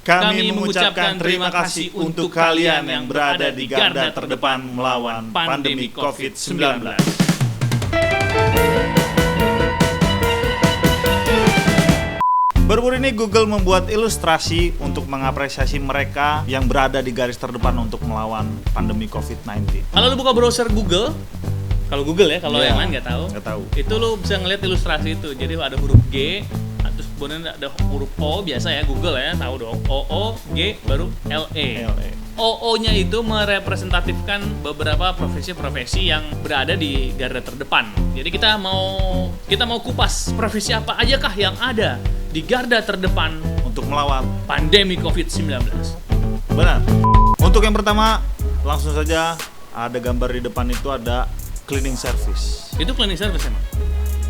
Kami mengucapkan terima kasih untuk kalian yang berada di garda terdepan melawan pandemi COVID-19. Baru-baru ini Google membuat ilustrasi untuk mengapresiasi mereka yang berada di garis terdepan untuk melawan pandemi COVID-19. Kalau lu buka browser Google, kalau Google ya, kalau yang lain nggak tahu. Itu lu bisa ngeliat ilustrasi itu. Jadi ada huruf G, terus kemudian ada huruf O, biasa ya Google ya, tahu dong. O, G, baru LE. OO-nya itu merepresentatifkan beberapa profesi-profesi yang berada di garda terdepan. Jadi kita mau kupas profesi apa aja kah yang ada di garda terdepan Untuk melawan pandemi COVID-19. Benar. Untuk yang pertama, langsung saja ada gambar di depan itu ada cleaning service. Itu cleaning service emang?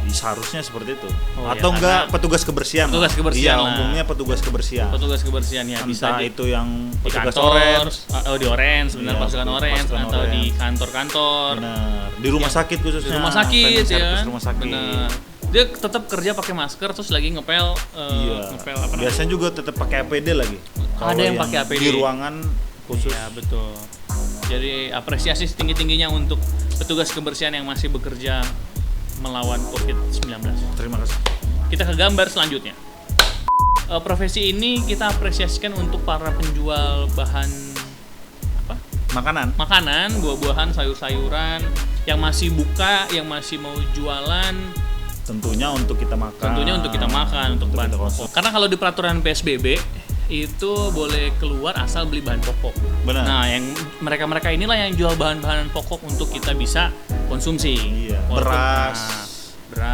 Seharusnya seperti itu. Oh, atau ya, enggak petugas kebersihan. Petugas kebersihan Iya, lah. umumnya petugas kebersihan. Petugas kebersihan ya, bisa Entah itu yang di petugas kantor, orange. di orange, benar, Iya, pasukan orange, pasukan atau orange. di kantor-kantor. Benar. Di rumah sakit khususnya. Di rumah sakit cleaning ya service kan? rumah sakit. Benar. Dia tetap kerja pakai masker terus lagi ngepel Iya. ngepel apa namanya? Biasanya juga tetap pakai APD lagi. Ada Kalau yang pakai APD. Di ruangan khusus. Iya, betul. Jadi apresiasi setinggi-tingginya untuk petugas kebersihan yang masih bekerja melawan COVID-19. Terima kasih. Kita ke gambar selanjutnya. Profesi ini kita apresiasikan untuk para penjual bahan makanan, buah-buahan, sayur-sayuran yang masih buka, yang masih mau jualan. Tentunya untuk kita makan. Untuk bahan kita pokok. konsumsi. Karena kalau di peraturan PSBB itu boleh keluar asal beli bahan pokok. Benar. Nah, yang mereka inilah yang jual bahan-bahan pokok untuk kita bisa konsumsi. Iya. Beras,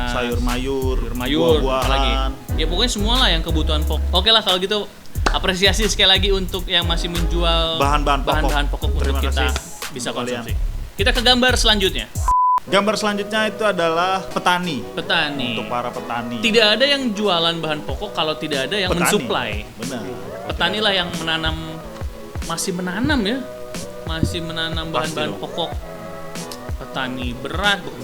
sayur mayur, buah-buahan. apalagi. Ya pokoknya semua lah yang kebutuhan pokok. Oke lah kalau gitu, apresiasi sekali lagi untuk yang masih menjual Bahan-bahan pokok Terima untuk kita kasih bisa untuk kalian. konsumsi. Kita ke gambar selanjutnya. Gambar selanjutnya itu adalah petani. Petani. Untuk para petani. Tidak ada yang jualan bahan pokok kalau tidak ada yang Petani. mensuplai. Benar. Petani lah yang masih menanam bahan-bahan dong. pokok. Petani beras, bukan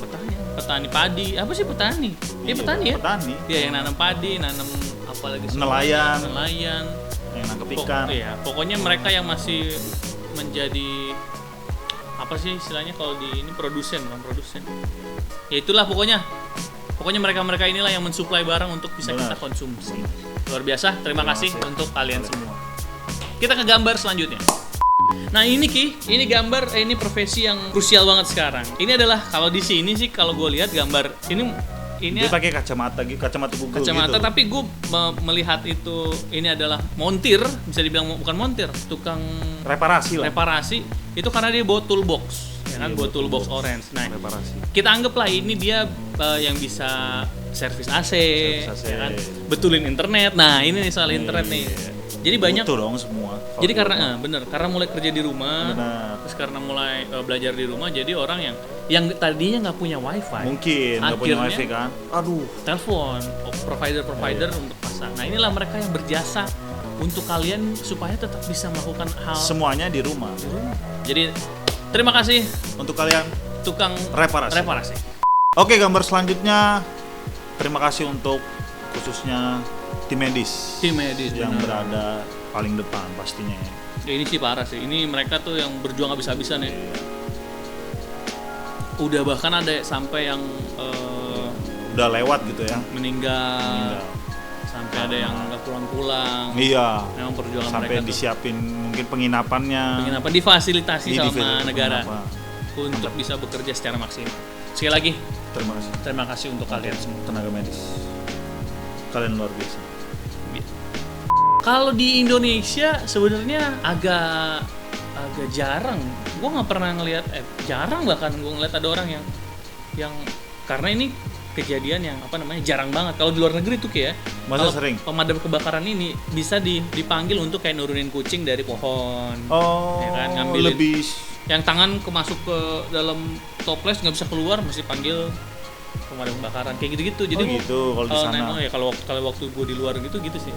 petani padi. Apa sih petani? Iya, petani ya. Petani. Iya, yang nanam padi, nanam apalagi Nelayan. Yang nangkep ikan. Iya, pokoknya mereka yang masih menjadi apa sih istilahnya kalau di ini produsen. Ya itulah pokoknya mereka inilah yang mensuplai barang untuk bisa Benar. kita konsumsi. Luar biasa, terima kasih untuk kalian semua. Kita ke gambar selanjutnya. Nah ini ini profesi yang krusial banget sekarang. Ini adalah kalau di sini sih kalau gue lihat gambar ini Dia pakai kacamata Google kacamata gitu. tapi gue melihat itu ini adalah montir, bisa dibilang bukan montir, tukang reparasi itu karena dia bawa toolbox ya kan, bawa toolbox orange. Nah, Reparasi. kita anggaplah ini dia yang bisa servis AC, ya kan, betulin internet. Nah, ini nih soal internet nih. Jadi banyak Butuh dong semua. jadi karena karena mulai kerja di rumah, Benar. terus karena mulai belajar di rumah, jadi orang yang tadinya nggak punya wifi, Mungkin nggak punya akhirnya wifi kan. Aduh. telepon provider untuk pasang. Nah inilah mereka yang berjasa untuk kalian supaya tetap bisa melakukan hal Semuanya di rumah. di rumah. Jadi terima kasih Untuk kalian tukang reparasi. Oke, gambar selanjutnya. Terima kasih untuk khususnya tim medis yang benar. berada paling depan pastinya ya. Ya, ini sih parah sih. Ini mereka tuh yang berjuang habis-habisan ya. Udah bahkan ada sampai yang Udah lewat gitu ya. meninggal. Sampai ada yang nggak pulang-pulang. Iya. Memang perjuangan Sampai mereka tuh. disiapin mungkin penginapannya. Penginapan difasilitasi sama negara Penginapan. untuk bisa bekerja secara maksimal. Sekali lagi, Terima kasih terima kasih untuk kalian semua. tenaga medis. Kalian luar biasa. Kalau di Indonesia sebenarnya agak jarang. Gue nggak pernah ngelihat, jarang bahkan gue ngeliat ada orang yang karena ini kejadian yang jarang banget. Kalau di luar negeri tuh kayak Masa kalau sering? pemadam kebakaran ini bisa dipanggil untuk kayak nurunin kucing dari pohon. Oh, Ya kan, ngambilin. lebih Yang tangan masuk ke dalam toples nggak bisa keluar, mesti panggil pemadam kebakaran kayak gitu-gitu. Jadi gitu kalau di sana. kalau waktu gue di luar gitu sih.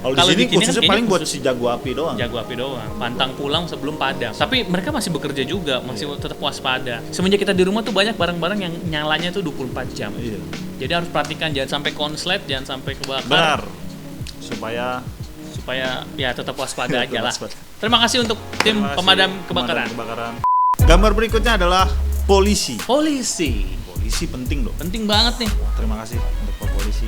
Kalau Kalau di sini di sini kan khususnya kayaknya paling buat khusus- si jago api doang. Jago api doang, pantang pulang sebelum padam. Tapi mereka masih bekerja juga, masih tetap waspada. Semenjak kita di rumah tuh banyak barang-barang yang nyalanya tuh 24 jam. Iya. Jadi harus perhatikan jangan sampai konslet, jangan sampai kebakar. Benar. supaya ya tetap waspada aja lah. Terima kasih untuk tim pemadam kebakaran. Gambar berikutnya adalah polisi. Polisi Penting dong. penting banget nih. Terima kasih untuk Pak Polisi.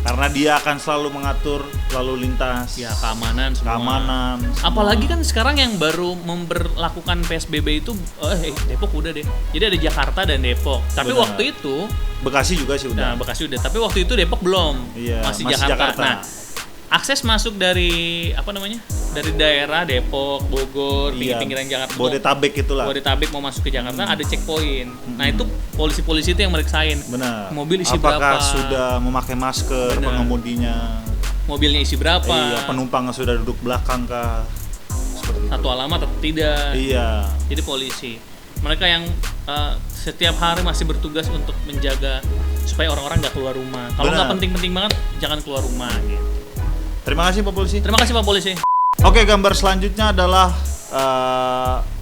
Karena dia akan selalu mengatur lalu lintas. Ya, keamanan semua. Keamanan. Semua. Apalagi kan sekarang yang baru memberlakukan PSBB itu Depok udah deh. Jadi ada Jakarta dan Depok. Tapi Benar. waktu itu Bekasi juga sih udah. Nah, Bekasi udah. Tapi waktu itu Depok belum. Iya, masih masih Jakarta. Nah, akses masuk dari dari daerah Depok, Bogor, pinggiran Jakarta, Bodetabek itulah. Bodetabek mau masuk ke Jakarta ada checkpoint. Nah, itu polisi-polisi itu yang meriksain. Benar. Mobil isi Apakah berapa? sudah memakai masker pengemudinya? Mobilnya isi berapa? Iya, penumpangnya sudah duduk belakang kah? Seperti Satu alamat atau tidak? Iya. Jadi polisi. Mereka yang setiap hari masih bertugas untuk menjaga supaya orang-orang nggak keluar rumah. Kalau nggak penting-penting banget, jangan keluar rumah. Gitu. Terima kasih Pak Polisi. Terima kasih Pak Polisi. Oke, gambar selanjutnya adalah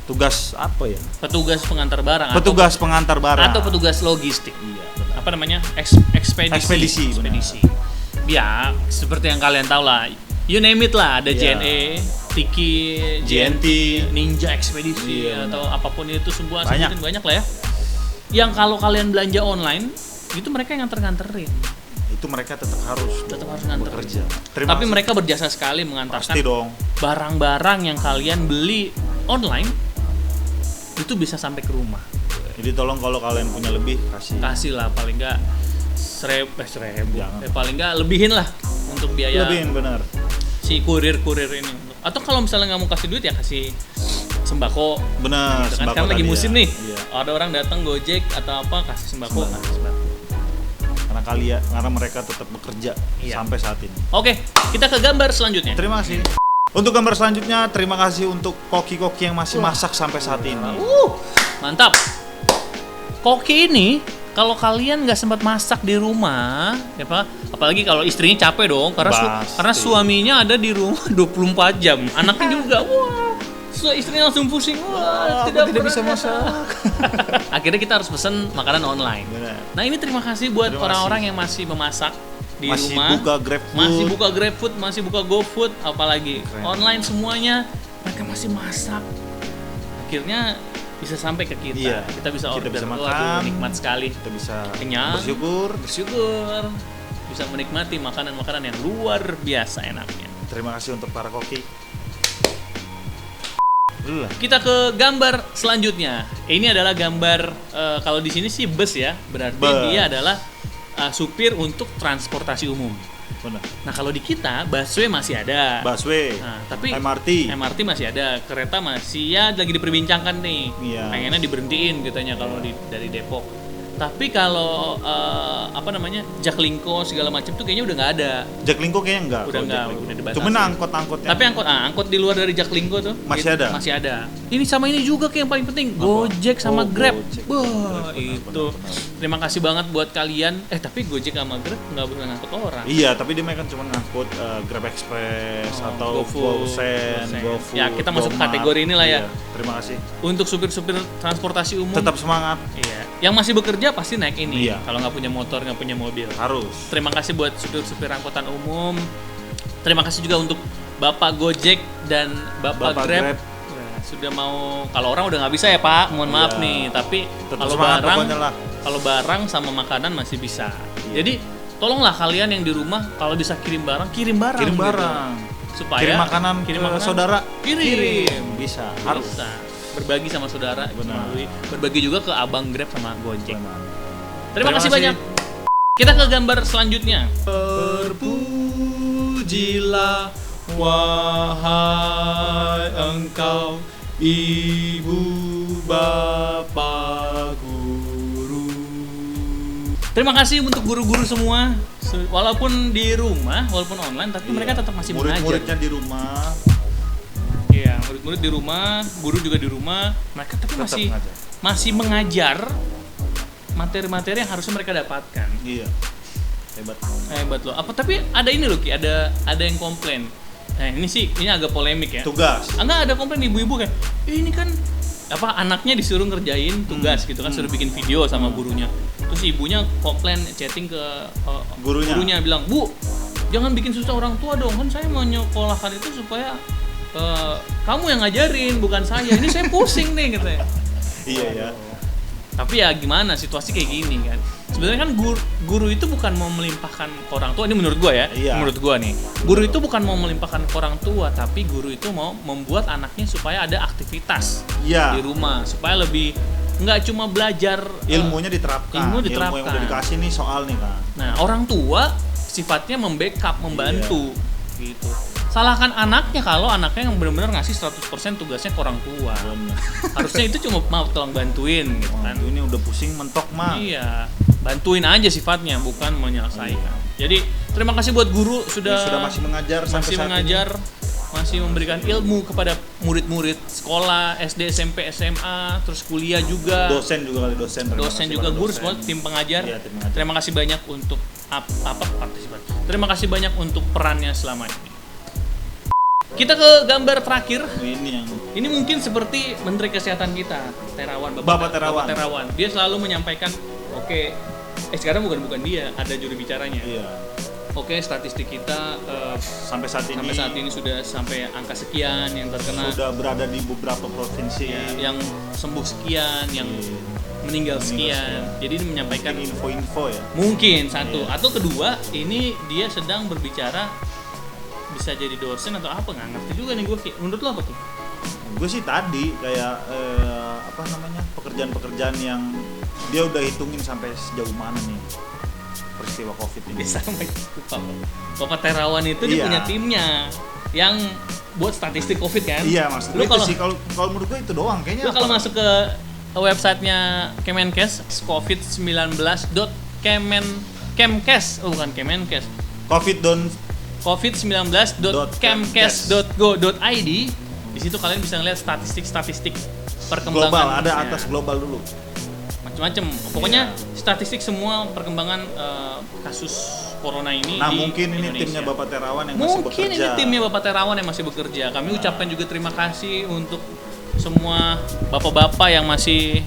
tugas apa ya? Petugas pengantar barang. Petugas pengantar barang. Atau petugas logistik. Iya. Apa namanya? Ekspedisi. Ya, seperti yang kalian tahu lah. You name it lah. Ada Iya. JNE, Tiki, JNT, Ninja Ekspedisi, iya, atau apapun itu sebuah banyak lah ya. Yang kalau kalian belanja online, itu mereka yang nganter-nganterin. Itu mereka tetap harus nganter. bekerja. Tapi mereka berjasa sekali mengantarkan pasti dong. barang-barang yang kalian beli online itu bisa sampai ke rumah. Jadi tolong kalau kalian punya lebih Kasih lah paling enggak 1.000. Paling enggak lebihin lah untuk biaya. Lebihin benar. Si kurir ini. Atau kalau misalnya nggak mau kasih duit ya kasih sembako. Benar. Gitu kan. Sekarang lagi musim nih. Iya. Ada orang datang Gojek atau apa kasih sembako. Karena mereka tetap bekerja sampai saat ini. Oke, kita ke gambar selanjutnya. Terima kasih. Untuk gambar selanjutnya, terima kasih untuk koki-koki yang masih masak sampai saat ini. Mantap. Koki ini kalau kalian nggak sempat masak di rumah, apalagi kalau istrinya capek dong, karena suaminya ada di rumah 24 jam, anaknya juga, istrinya langsung pusing, tidak bisa masak. Akhirnya kita harus pesen makanan online. Benar. Nah ini terima kasih buat orang-orang yang masih memasak di rumah, masih buka GrabFood, masih buka GoFood, apalagi online semuanya, mereka masih masak. Akhirnya bisa sampai ke kita. Iya, kita bisa order. Kita bisa makan, nikmat sekali. Kita bisa kenyang, bersyukur, bisa menikmati makanan-makanan yang luar biasa enaknya. Terima kasih untuk para koki. Kita ke gambar selanjutnya. Ini adalah gambar kalau di sini sih bus ya, berarti dia adalah supir untuk transportasi umum. Benar. Nah kalau di kita busway masih ada. Busway. Nah, tapi MRT masih ada, kereta masih ya lagi diperbincangkan nih. Iya. Pengennya diberhentiin katanya kalau dari Depok. Tapi kalau Jaklingko segala macam tuh kayaknya udah nggak ada. Jaklingko kayaknya enggak. Udah dibatasi. Cuman angkot-angkotnya. Tapi angkot di luar dari Jaklingko tuh masih ada. Masih ada. Ini sama ini juga kayak yang paling penting, Gojek sama Grab. Wah, itu. Terima kasih banget buat kalian. Tapi Gojek sama Grab nggak boleh ngangkut orang. Iya, tapi dia kan cuma ngangkut Grab Express atau GoSend, GoFood. Ya, kita masuk kategori inilah ya. Terima kasih. Untuk supir-supir transportasi umum tetap semangat. Iya. Yang masih bekerja pasti naik ini. Iya. Kalau nggak punya motor, nggak punya mobil. Harus. Terima kasih buat supir-supir angkutan umum. Terima kasih juga untuk Bapak Gojek dan Bapak Grab. Sudah mau, kalau orang udah nggak bisa ya Pak, mohon maaf nih. Tapi kalau barang sama makanan masih bisa. Iya. Jadi tolonglah kalian yang di rumah kalau bisa kirim barang. Gitu. Supaya kirim makanan ke saudara. Kirim. Bisa. Harus. Berbagi sama saudara. Berbagi juga ke abang Grab sama Gojek. Terima kasih banyak. Kita ke gambar selanjutnya. Terpujilah wahai engkau ibu bapak guru. Terima kasih untuk guru-guru semua. Walaupun di rumah, walaupun online, tapi mereka tetap masih mengajar. Murid-muridnya di rumah. Iya, murid-murid di rumah, guru juga di rumah. Mereka tapi masih mengajar materi-materi yang harusnya mereka dapatkan. Iya. Hebat loh. Tapi ada ini loh Ki, ada yang komplain. Nah, ini agak polemik ya. Tugas. Enggak ada komplain ibu-ibu kayak, ini kan anaknya disuruh ngerjain tugas gitu kan, suruh bikin video sama gurunya. Terus ibunya komplain chatting ke gurunya bilang, "Bu, jangan bikin susah orang tua dong, kan saya menyekolahkan itu supaya kamu yang ngajarin bukan saya, ini saya pusing nih katanya. Iya ya. Tapi ya gimana, situasi kayak gini kan. Sebenarnya kan guru itu bukan mau melimpahkan ke orang tua, ini menurut gua ya. Iya. Menurut gua nih, guru itu bukan mau melimpahkan ke orang tua, tapi guru itu mau membuat anaknya supaya ada aktivitas Iya. di rumah, supaya lebih nggak cuma belajar Ilmunya diterapkan. ilmu Ilmu diterapkan. yang udah dikasih nih soal nih kan. Nah, orang tua sifatnya membackup, membantu gitu. Salahkan anaknya kalau anaknya yang benar-benar ngasih 100% tugasnya ke orang tua. Bener. Harusnya itu cuma mau tolong bantuin gitu kan. Ini udah pusing mentok mah. Iya, bantuin aja sifatnya, bukan menyelesaikan. Jadi terima kasih buat guru sudah masih mengajar sampai masih saat mengajar, masih memberikan ilmu kepada murid-murid sekolah SD, SMP, SMA, terus kuliah juga. ini. Dosen juga kali dosen. Terima Dosen kasih juga, pada guru dosen. semua, tim pengajar. Iya, tim pengajar. Terima kasih banyak untuk partisipasi. Terima kasih banyak untuk perannya selama ini. Kita ke gambar terakhir. Ini mungkin seperti Menteri Kesehatan kita, Terawan, Bapak Terawan. Terawan. Dia selalu menyampaikan, oke, sekarang bukan dia, ada juru bicaranya. Iya. Oke, statistik kita Sampai saat ini sudah sampai angka sekian yang terkena, sudah berada di beberapa provinsi. yang sembuh sekian, yang meninggal sekian. Jadi dia menyampaikan info-info ya. mungkin satu, Iya. atau kedua, ini dia sedang berbicara bisa jadi dosen atau apa, nggak ngerti juga nih gue. Menurut lo apa tuh? Gue sih tadi kayak pekerjaan-pekerjaan yang dia udah hitungin sampai sejauh mana nih peristiwa COVID ini. Sampai lupa. Bapak Terawan itu dia Iya. punya timnya yang buat statistik COVID kan. Iya, maksud Lu gue itu kalau sih kalau menurut gue itu doang kayaknya. lu kalau masuk ke websitenya Kemenkes, covid19.kemkes, bukan Kemenkes, covid19.kemkes.go.id. Di situ kalian bisa ngeliat statistik perkembangan global, ada atas global dulu. Macam-macam. Pokoknya statistik semua perkembangan kasus corona ini Nah, di mungkin ini Indonesia. timnya Bapak Terawan yang masih bekerja. Mungkin ini timnya Bapak Terawan yang masih bekerja. Kami ucapkan juga terima kasih untuk semua bapak-bapak yang masih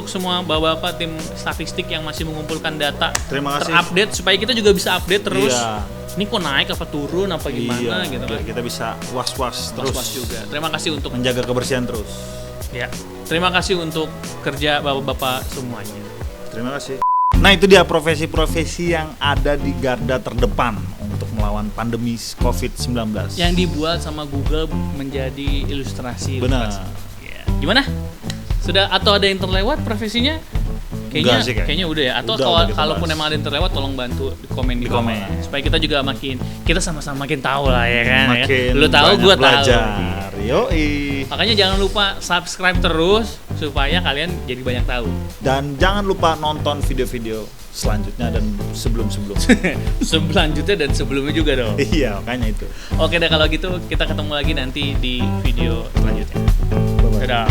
semua bapak-bapak tim statistik yang masih mengumpulkan data Terima kasih. terupdate supaya kita juga bisa update terus. Iya. Ini kok naik apa turun apa gimana gitu kan. Biar kita bisa was-was terus. Was-was juga. Terima kasih untuk Menjaga kebersihan terus. ya. Terima kasih untuk kerja bapak-bapak semuanya. Terima kasih. Nah, itu dia profesi-profesi yang ada di garda terdepan untuk melawan pandemi COVID-19. Yang dibuat sama Google menjadi ilustrasi. Benar. Ya. Gimana? Sudah atau ada yang terlewat profesinya? Enggak sih, Kayaknya udah ya. Atau udah kita kalaupun bahas. emang ada yang terlewat, tolong bantu di komen di Di bawah. komen. Supaya kita juga kita sama-sama makin tahu lah ya kan. Makin Lu tahu, banyak gua tahu. belajar. Yoi. Makanya jangan lupa subscribe terus supaya kalian jadi banyak tahu. Dan jangan lupa nonton video-video selanjutnya dan sebelum-sebelumnya. Selanjutnya dan sebelumnya juga dong. Iya, makanya itu. Oke deh, kalau gitu kita ketemu lagi nanti di video selanjutnya. Bye-bye. Dadah.